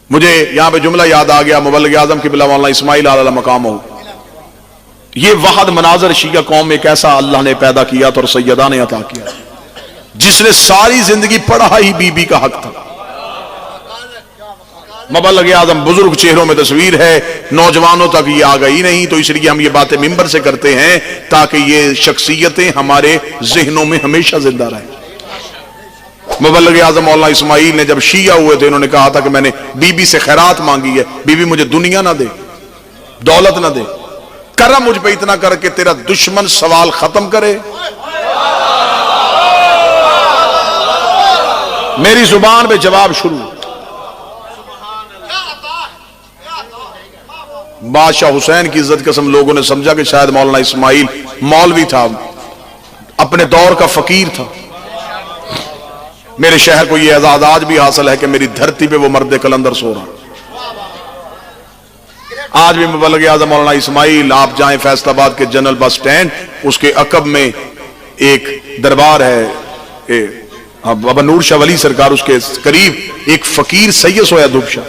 مجھے یہاں پہ جملہ یاد آ گیا مبلغ اعظم قبلہ مولانا اسماعیل علیہ مقام ہو، یہ وحد مناظر شیعہ قوم ایک ایسا اللہ نے پیدا کیا تھا اور سیدہ نے عطا کیا جس نے ساری زندگی پڑھا ہی بی بی کا حق تھا۔ مبلغ اعظم بزرگ چہروں میں تصویر ہے، نوجوانوں تک یہ آ گئی نہیں، تو اس لیے ہم یہ باتیں ممبر سے کرتے ہیں تاکہ یہ شخصیتیں ہمارے ذہنوں میں ہمیشہ زندہ رہیں۔ مبلغ اعظم مولانا اسماعیل نے جب شیعہ ہوئے تھے، انہوں نے کہا تھا کہ میں نے بی بی سے خیرات مانگی ہے، بی بی مجھے دنیا نہ دے، دولت نہ دے، کرم مجھ پہ اتنا کر کے تیرا دشمن سوال ختم کرے، میری زبان پہ جواب شروع۔ بادشاہ حسین کی عزت قسم لوگوں نے سمجھا کہ شاید مولانا اسماعیل مولوی تھا، اپنے دور کا فقیر تھا۔ میرے شہر کو یہ اعزاز آج بھی حاصل ہے کہ میری دھرتی پہ وہ مرد قلندر سو رہا۔ آج بھی مبلغ اعظم مولانا اسماعیل، آپ جائیں فیصل آباد کے جنرل بس سٹینڈ، اس کے عقب میں ایک دربار ہے، بابا نور شاہ ولی سرکار، اس کے قریب ایک فقیر سید سویا دھوپ شاہ۔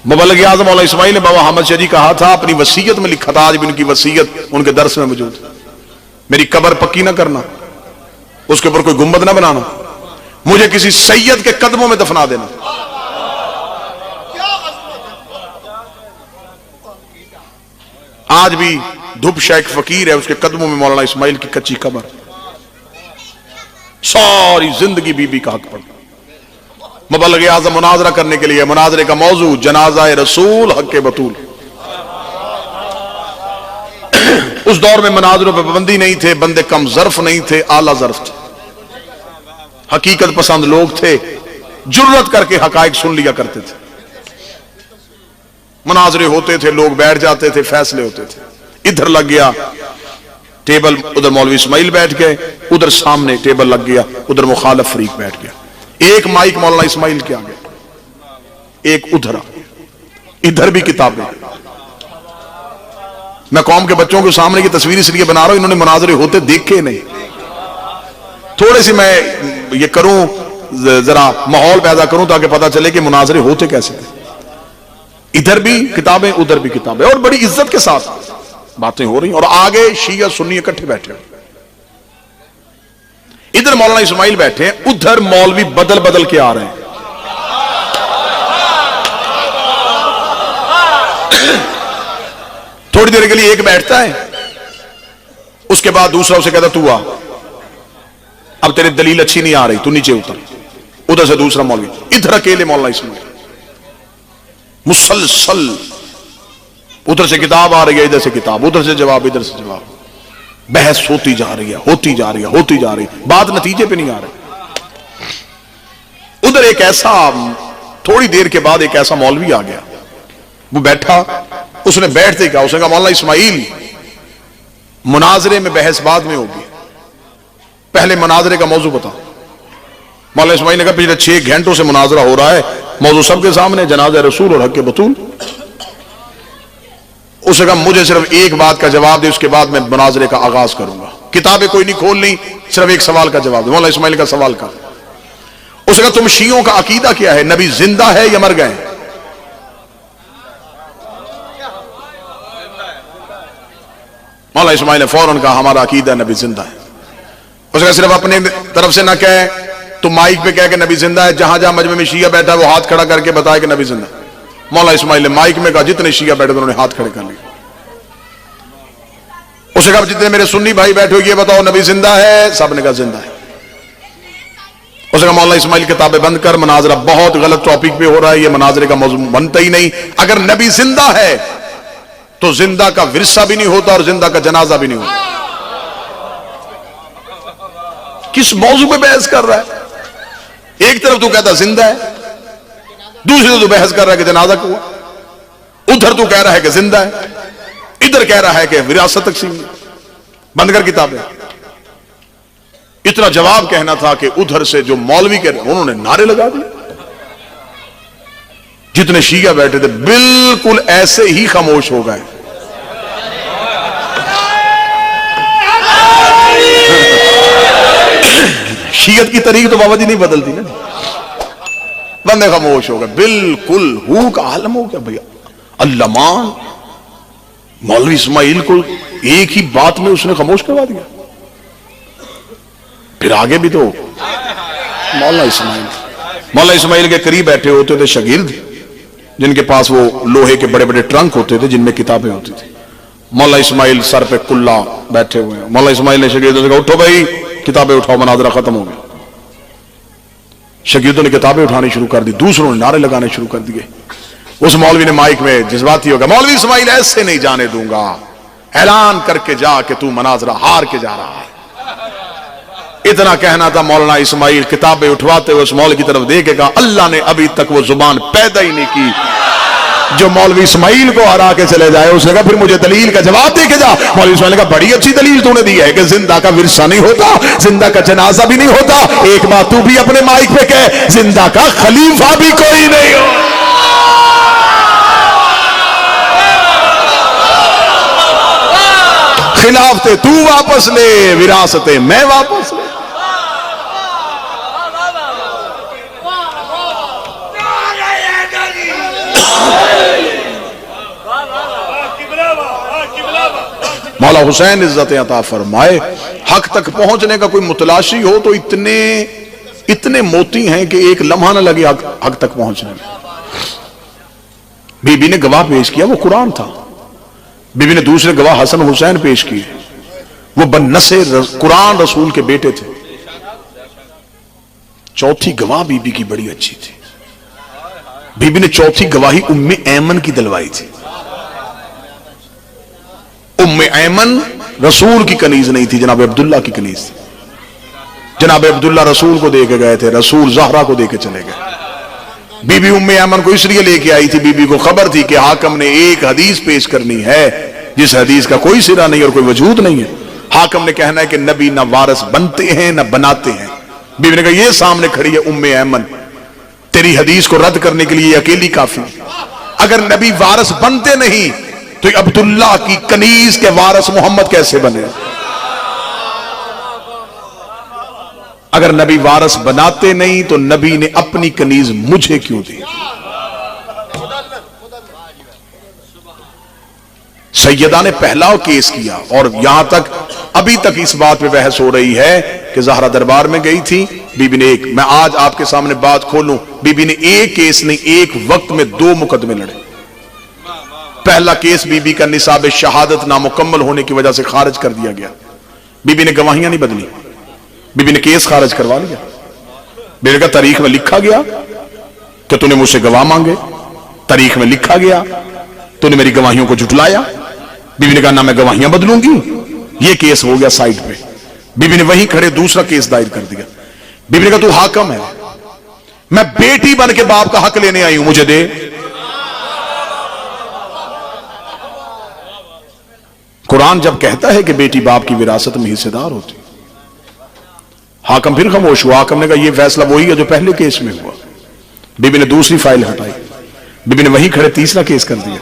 مبلغ اعظم مولانا اسماعیل نے بابا حامد شاہ جی کہا تھا، اپنی وصیت میں لکھا تھا، آج بھی ان کی وصیت ان کے درس میں موجود ہے، میری قبر پکی نہ کرنا، اس کے اوپر کوئی گنبد نہ بنانا، مجھے کسی سید کے قدموں میں دفنا دینا۔ آج بھی دھوپ شاہ ایک فقیر ہے، اس کے قدموں میں مولانا اسماعیل کی کچی قبر، ساری زندگی بی بی کا حق پڑھتا۔ مبلغ اعظم مناظرہ کرنے کے لیے، مناظرے کا موضوع جنازہ رسول حق بطول۔ اس دور میں مناظروں پہ پابندی نہیں تھے، بندے کم ظرف نہیں تھے، اعلیٰ ظرف تھے، حقیقت پسند لوگ تھے، جرت کر کے حقائق سن لیا کرتے تھے۔ مناظرے ہوتے تھے، لوگ بیٹھ جاتے تھے، فیصلے ہوتے تھے۔ ادھر لگ گیا ٹیبل، ادھر مولوی اسماعیل بیٹھ گئے، ادھر سامنے ٹیبل لگ گیا، ادھر مخالف فریق بیٹھ گیا، ایک مائک مولانا اسماعیل کے آگے، ایک ادھر، ادھر بھی کتابیں۔ میں قوم کے بچوں کے سامنے کی تصویر اس لیے بنا رہا ہوں، انہوں نے مناظرے ہوتے دیکھے نہیں، تھوڑے سی میں یہ کروں، ذرا ماحول پیدا کروں تاکہ پتا چلے کہ مناظرے ہوتے کیسے ہیں۔ ادھر بھی کتابیں، ادھر بھی کتابیں، اور بڑی عزت کے ساتھ باتیں ہو رہی ہیں، اور آگے شیعہ سنی اکٹھے بیٹھے ہیں۔ ادھر مولانا اسماعیل بیٹھے ہیں، ادھر مولوی بدل بدل کے آ رہے ہیں۔ تھوڑی دیر کے لیے ایک بیٹھتا ہے، اس کے بعد دوسرا اسے کہتا تو آ، اب تیرے دلیل اچھی نہیں آ رہی، تو نیچے اتر۔ ادھر سے دوسرا مولوی، ادھر اکیلے مولانا اسماعیل، مسلسل ادھر سے کتاب آ رہی ہے، ادھر سے کتاب، ادھر سے جواب، ادھر سے جواب، بحث ہوتی جا رہی ہے، ہوتی جا رہی ہے، ہوتی جا رہی ہے، بات نتیجے پہ نہیں آ رہی۔ ادھر ایک ایسا، تھوڑی دیر کے بعد ایک ایسا مولوی آ گیا، وہ بیٹھا، اس نے بیٹھتے ہی کہا، اس نے کہا مولانا اسماعیل، مناظرے میں بحث بعد میں ہوگی، پہلے مناظرے کا موضوع بتا۔ مولانا اسماعیل نے کہا پچھلے 6 گھنٹوں سے مناظرہ ہو رہا ہے، موضوع سب کے سامنے، جنازہ رسول اور حق بطول۔ اس نے کہا مجھے صرف ایک بات کا جواب دے، اس کے بعد میں مناظرے کا آغاز کروں گا، کتابیں کوئی نہیں کھولنی، صرف ایک سوال کا جواب دے۔ مولانا اسماعیل کا سوال کا، اس نے کہا تم شیعوں کا عقیدہ کیا ہے، نبی زندہ ہے یا مر گئے؟ مولانا اسماعیل نے فوراً کہا ہمارا عقیدہ نبی زندہ ہے۔ اس نے کہا صرف اپنے طرف سے نہ کہے، تو مائک پہ کہہ کہ نبی زندہ ہے، جہاں جہاں مجمع میں شیعہ بیٹھا ہے وہ ہاتھ کھڑا کر کے بتائے کہ نبی زندہ ہے۔ مولانا اسماعیل نے مائک میں کہا، جتنے شیعہ بیٹھے تھے انہوں نے ہاتھ کھڑے کر لیے۔ اس نے کہا جتنے میرے سنی بھائی بیٹھے ہو یہ بتاؤ نبی زندہ ہے؟ سب نے کہا زندہ ہے۔ اس نے کہا مولانا اسماعیل کتابیں بند کر، مناظرہ بہت غلط ٹاپک پہ ہو رہا ہے، یہ مناظرے کا موضوع بنتا ہی نہیں، اگر نبی زندہ ہے تو زندہ کا ورثہ بھی نہیں ہوتا اور زندہ کا جنازہ بھی نہیں ہوتا۔ کس موضوع پہ بحث کر رہا ہے؟ ایک طرف تو کہتا زندہ ہے، دوسری طرف تو بحث کر رہا ہے کہ جنازہ کو، ادھر تو کہہ رہا ہے کہ زندہ ہے، ادھر کہہ رہا ہے کہ وراثت تقسیم، بند کر کتابیں۔ اتنا جواب کہنا تھا کہ ادھر سے جو مولوی کہہ رہے انہوں نے نعرے لگا دیے، جتنے شیعہ بیٹھے تھے بالکل ایسے ہی خاموش ہو گئے۔ شیعت کی تاریخ تو بابا جی نہیں بدلتی نا، بندے خاموش ہو گئے، بالکل ہو کا عالم ہو گیا بھیا۔ علمان مولوی اسماعیل کو ایک ہی بات میں اس نے خاموش کروا دیا۔ پھر آگے بھی تو مولانا اسماعیل کے قریب بیٹھے ہوتے تھے شاگرد، جن کے پاس وہ لوہے کے بڑے بڑے ٹرنک ہوتے تھے جن میں کتابیں ہوتی تھی۔ مولانا اسماعیل سر پہ کلا بیٹھے ہوئے ہیں، مولانا اسماعیل نے شاگردوں سے کہا اٹھو بھائی کتابیں اٹھاؤ، مناظرہ ختم ہو گیا۔ شاگردوں نے کتابیں اٹھانی شروع کر دی، دوسروں نے نعرے لگانے شروع کر دیے۔ اس مولوی نے مائک میں جذباتی ہو گیا، مولوی اسماعیل ایسے نہیں جانے دوں گا، اعلان کر کے جا کہ تو مناظرہ ہار کے جا رہا ہے۔ اتنا کہنا تھا، مولانا اسماعیل کتابیں اٹھواتے ہوئے اس مولوی کی طرف دیکھے گا، اللہ نے ابھی تک وہ زبان پیدا ہی نہیں کی جو مولوی اسماعیل کو ہرا کے چلے جائے۔ اس نے کہا پھر مجھے دلیل کا جواب دے کے جا۔ مولوی اسماعیل نے کہا بڑی اچھی دلیل تو نے دی ہے کہ زندہ کا ورثہ نہیں ہوتا، زندہ کا جنازہ بھی نہیں ہوتا، ایک بات تو بھی اپنے مائک پہ کہہ، زندہ کا خلیفہ بھی کوئی نہیں ہو۔ خلافتے تو واپس لے، وراثتیں میں واپس لے۔ مولا حسین عزت عطا فرمائے، حق تک پہنچنے کا کوئی متلاشی ہو تو اتنے موتی ہیں کہ ایک لمحہ نہ لگے حق تک پہنچنے میں۔ بی بی نے گواہ پیش کیا، وہ قرآن تھا۔ بی بی نے دوسرے گواہ حسن حسین پیش کیے، وہ بنسے قرآن رسول کے بیٹے تھے۔ چوتھی گواہ بی بی کی بڑی اچھی تھی، بی بی نے چوتھی گواہی ام ایمن کی دلوائی تھی۔ ام ایمن رسول کی کنیز نہیں تھی، جناب عبداللہ کی کنیز تھی۔ جناب عبداللہ رسول کو دے کے گئے تھے، رسول زہرا کو دے کے چلے گئے۔ بی بی ام ایمن کو اس لیے لے کے آئی تھی، بی بی کو خبر تھی کہ حاکم نے ایک حدیث پیش کرنی ہے جس حدیث کا کوئی سرا نہیں اور کوئی وجود نہیں ہے۔ حاکم نے کہنا ہے کہ نبی نہ وارث بنتے ہیں نہ بناتے ہیں۔ بی بی نے کہا یہ سامنے کھڑی ہے ام ایمن، تیری حدیث کو رد کرنے کے لیے اکیلی کافی۔ اگر نبی وارث بنتے نہیں تو عبداللہ کی کنیز کے وارث محمد کیسے بنے؟ اگر نبی وارث بناتے نہیں تو نبی نے اپنی کنیز مجھے کیوں دی؟ سیدہ نے پہلا کیس کیا، اور یہاں تک ابھی تک اس بات پہ بحث ہو رہی ہے کہ زہرا دربار میں گئی تھی، بی بی نے میں آج آپ کے سامنے بات کھولوں، بی بی نے ایک کیس نہیں، ایک وقت میں 2 مقدمے لڑے۔ پہلا کیس بی بی کا نصاب شہادت نامکمل ہونے کی وجہ سے خارج کر دیا گیا۔ بی بی نے گواہیاں نہیں بدلی، بی بی نے کیس خارج کروا لیا۔ بی بی کا تاریخ میں لکھا گیا کہ تو نے مجھ سے گواہ مانگے، تاریخ میں لکھا گیا تو نے میری گواہیوں کو جھٹلایا۔ بی بی نے کہا نہ میں گواہیاں بدلوں گی، یہ کیس ہو گیا سائٹ پہ۔ بی بی نے وہیں کھڑے دوسرا کیس دائر کر دیا۔ بی بی نے کہا تو حاکم ہے، میں بیٹی بن کے باپ کا حق لینے آئی ہوں، مجھے دے۔ قرآن جب کہتا ہے کہ بیٹی باپ کی وراثت میں حصے دار ہوتی، حاکم پھر خاموش ہوا۔ حاکم نے کہا یہ فیصلہ وہی ہے جو پہلے کیس میں ہوا۔ بی بی نے دوسری فائل ہٹائی، بی بی نے وہیں کھڑے تیسرا کیس کر دیا۔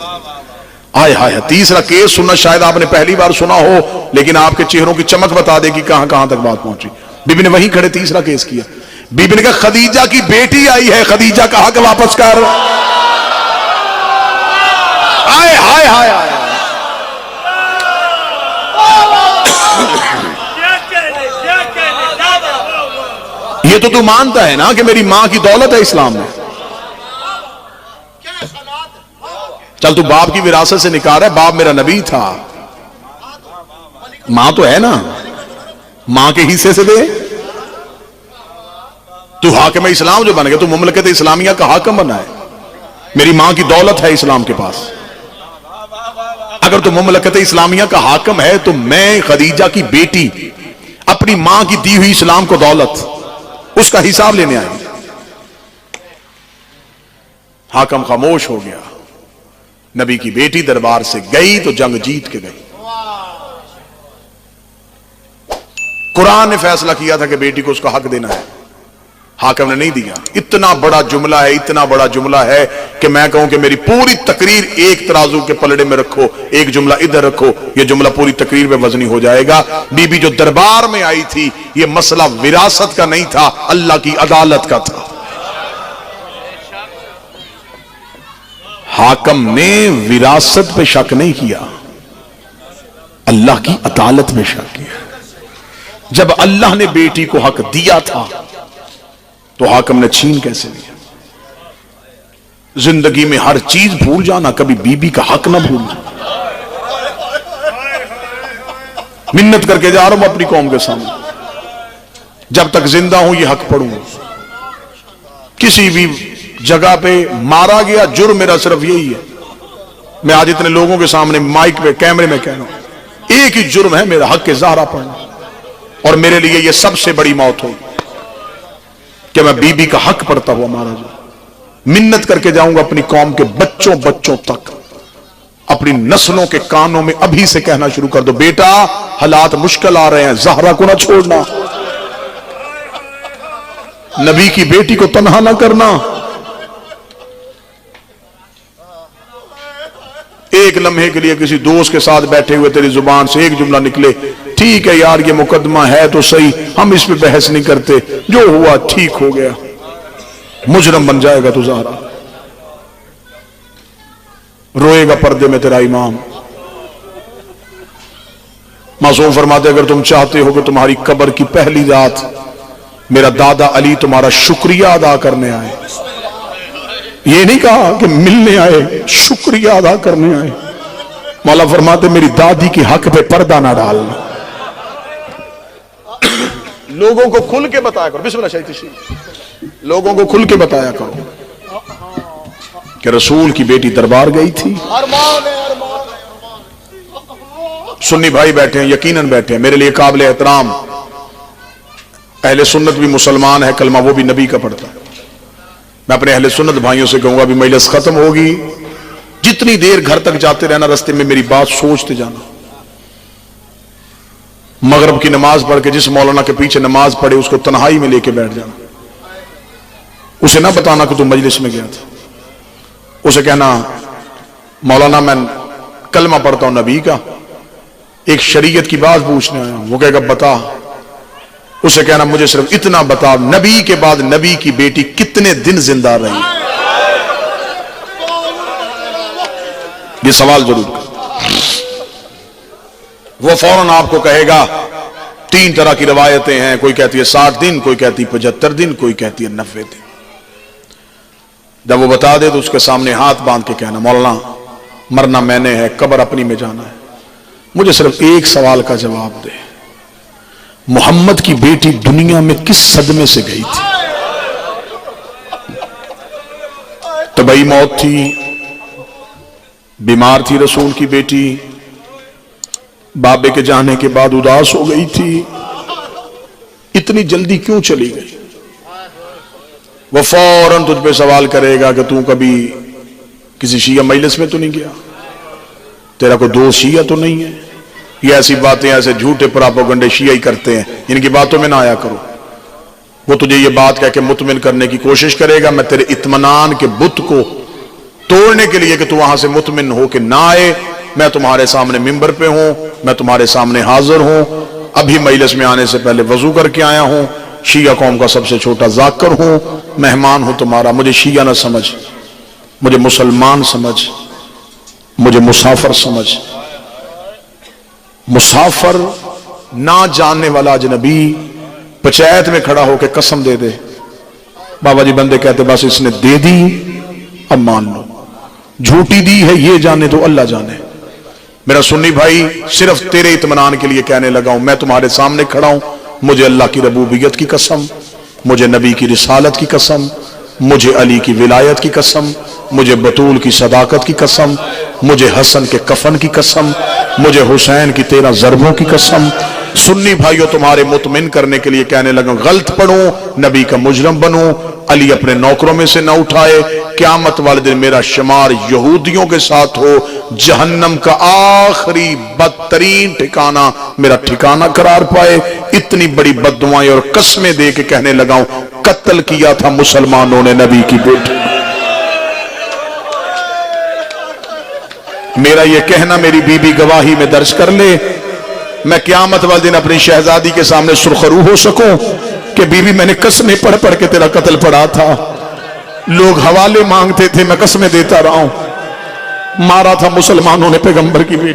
آئے ہائے، تیسرا کیس سننا شاید آپ نے پہلی بار سنا ہو، لیکن آپ کے چہروں کی چمک بتا دے کہ کہاں کہاں تک بات پہنچی۔ بی بی نے وہیں کھڑے تیسرا کیس کیا۔ بی بی نے کہا خدیجہ کی بیٹی آئی ہے، خدیجہ کا حق واپس کر۔ آئے ہائے ہائے ہائے، یہ تو مانتا ہے نا کہ میری ماں کی دولت ہے اسلام میں، چل تو باپ کی وراثت سے نکال رہا ہے، باپ میرا نبی تھا، ماں تو ہے نا، ماں کے حصے سے دے۔ تو حاکم اسلام جو بن گیا، تو مملکت اسلامیہ کا حاکم بنا ہے، میری ماں کی دولت ہے اسلام کے پاس۔ اگر تو مملکت اسلامیہ کا حاکم ہے تو میں خدیجہ کی بیٹی اپنی ماں کی دی ہوئی اسلام کو دولت، اس کا حساب لینے آئی۔ حاکم خاموش ہو گیا۔ نبی کی بیٹی دربار سے گئی تو جنگ جیت کے گئی۔ قرآن نے فیصلہ کیا تھا کہ بیٹی کو اس کا حق دینا ہے، حاکم نے نہیں دیا۔ اتنا بڑا جملہ ہے، اتنا بڑا جملہ ہے کہ میں کہوں کہ میری پوری تقریر ایک ترازو کے پلڑے میں رکھو، ایک جملہ ادھر رکھو، یہ جملہ پوری تقریر میں وزنی ہو جائے گا۔ بی بی جو دربار میں آئی تھی، یہ مسئلہ وراثت کا نہیں تھا، اللہ کی عدالت کا تھا۔ حاکم نے وراثت پہ شک نہیں کیا، اللہ کی عدالت میں شک کیا۔ جب اللہ نے بیٹی کو حق دیا تھا تو حاکم نے چھین کیسے لیا؟ زندگی میں ہر چیز بھول جانا، کبھی بیوی کا حق نہ بھولنا۔ منت کر کے جا رہا ہوں اپنی قوم کے سامنے، جب تک زندہ ہوں یہ حق پڑھوں۔ کسی بھی جگہ پہ مارا گیا، جرم میرا صرف یہی ہے، میں آج اتنے لوگوں کے سامنے مائک پہ کیمرے میں کہہ رہا ہوں، ایک ہی جرم ہے میرا، حق زہرا پڑھنا، اور میرے لیے یہ سب سے بڑی موت ہوگی کہ میں بیوی کا حق پڑھتا ہوا مارا جاؤں۔ منت کر کے جاؤں گا اپنی قوم کے بچوں تک، اپنی نسلوں کے کانوں میں ابھی سے کہنا شروع کر دو، بیٹا حالات مشکل آ رہے ہیں، زہرا کو نہ چھوڑنا، نبی کی بیٹی کو تنہا نہ کرنا۔ ایک لمحے کے لیے کسی دوست کے ساتھ بیٹھے ہوئے تیری زبان سے ایک جملہ نکلے، ٹھیک ہے یار یہ مقدمہ ہے تو صحیح، ہم اس پہ بحث نہیں کرتے، جو ہوا ٹھیک ہو گیا، مجرم بن جائے گا تو زہرا، روئے گا پردے میں تیرا امام۔ معصوم فرماتے اگر تم چاہتے ہو کہ تمہاری قبر کی پہلی رات میرا دادا علی تمہارا شکریہ ادا کرنے آئے، یہ نہیں کہا کہ ملنے آئے، شکریہ ادا کرنے آئے، مولا فرماتے میری دادی کی حق پہ پردہ نہ ڈالنا۔ لوگوں کو کھل کے بتایا کرو، بسم اللہ شاہی تشریف، لوگوں کو کھل کے بتایا کرو کہ رسول کی بیٹی دربار گئی تھی۔ سنی بھائی بیٹھے ہیں، یقیناً بیٹھے ہیں، میرے لیے قابل احترام اہل سنت بھی مسلمان ہے، کلمہ وہ بھی نبی کا پڑھتا ہے۔ میں اپنے اہل سنت بھائیوں سے کہوں گا بھی مجلس ختم ہوگی، جتنی دیر گھر تک جاتے رہنا رستے میں میری بات سوچتے جانا۔ مغرب کی نماز پڑھ کے جس مولانا کے پیچھے نماز پڑھے اس کو تنہائی میں لے کے بیٹھ جانا، اسے نہ بتانا کہ تم مجلس میں گیا تھا، اسے کہنا مولانا میں کلمہ پڑھتا ہوں نبی کا، ایک شریعت کی بات پوچھنے آیا ہوں، وہ کہے گا بتا، اسے کہنا مجھے صرف اتنا بتا نبی کے بعد نبی کی بیٹی کتنے دن زندہ رہی، یہ سوال ضرور کر۔ وہ فوراً آپ کو کہے گا 3 طرح کی روایتیں ہیں، کوئی کہتی ہے 60 دن، کوئی کہتی ہے 75 دن، کوئی کہتی ہے 90 دن۔ جب وہ بتا دے تو اس کے سامنے ہاتھ باندھ کے کہنا مولانا مرنا میں نے ہے، قبر اپنی میں جانا ہے، مجھے صرف ایک سوال کا جواب دے، محمد کی بیٹی دنیا میں کس صدمے سے گئی تھی؟ طبعی موت تھی، بیمار تھی رسول کی بیٹی، بابے کے جانے کے بعد اداس ہو گئی تھی، اتنی جلدی کیوں چلی گئی؟ وہ فوراً تجھ پہ سوال کرے گا کہ تو کبھی کسی شیعہ مجلس میں تو نہیں گیا، تیرا کوئی دوست شیعہ تو نہیں ہے؟ یہ ایسی باتیں ایسے جھوٹے پراپوگنڈے شیعہ کرتے ہیں، ان کی باتوں میں نہ آیا کرو۔ وہ تجھے یہ بات کہہ کے مطمئن کرنے کی کوشش کرے گا، میں تیرے اطمینان کے بت کو توڑنے کے لیے کہ تو وہاں سے مطمئن ہو کہ نہ آئے، میں تمہارے سامنے ممبر پہ ہوں، میں تمہارے سامنے حاضر ہوں، ابھی مجلس میں آنے سے پہلے وضو کر کے آیا ہوں، شیعہ قوم کا سب سے چھوٹا ذاکر ہوں، مہمان ہوں تمہارا، مجھے شیعہ نہ سمجھ، مجھے مسلمان سمجھ، مجھے مسافر سمجھ۔ مسافر نہ جاننے والا اجنبی پنچایت میں کھڑا ہو کے قسم دے دے، بابا جی بندے کہتے بس اس نے دے دی اب مان لو، جھوٹی دی ہے یہ جانے تو اللہ جانے۔ میرا سنی بھائی صرف تیرے اطمینان کے لیے کہنے لگا ہوں، میں تمہارے سامنے کھڑا ہوں، مجھے اللہ کی ربوبیت کی قسم، مجھے نبی کی رسالت کی قسم، مجھے علی کی ولایت کی قسم، مجھے بطول کی صداقت کی قسم، مجھے حسن کے کفن کی قسم، مجھے حسین کی 13 ضربوں کی قسم۔ سنی بھائیوں تمہارے مطمئن کرنے کے لیے کہنے لگا غلط پڑھوں، نبی کا مجرم بنوں، علی اپنے نوکروں میں سے نہ اٹھائے، قیامت والے دن میرا شمار یہودیوں کے ساتھ ہو، جہنم کا آخری بدترین ٹھکانہ میرا ٹھکانہ قرار پائے۔ اتنی بڑی بددعائیں اور قسمیں دے کے کہنے لگا ہوں قتل کیا تھا مسلمانوں نے نبی کی بیٹی۔ میرا یہ کہنا میری بی بی گواہی میں درج کر لے، میں قیامت والے دن اپنی شہزادی کے سامنے سرخرو ہو سکوں کہ بی بی میں نے قسمیں پڑھ پڑھ کے تیرا قتل پڑھا تھا، لوگ حوالے مانگتے تھے میں قسمیں دیتا رہا ہوں، مارا تھا مسلمانوں نے پیغمبر کی بیٹی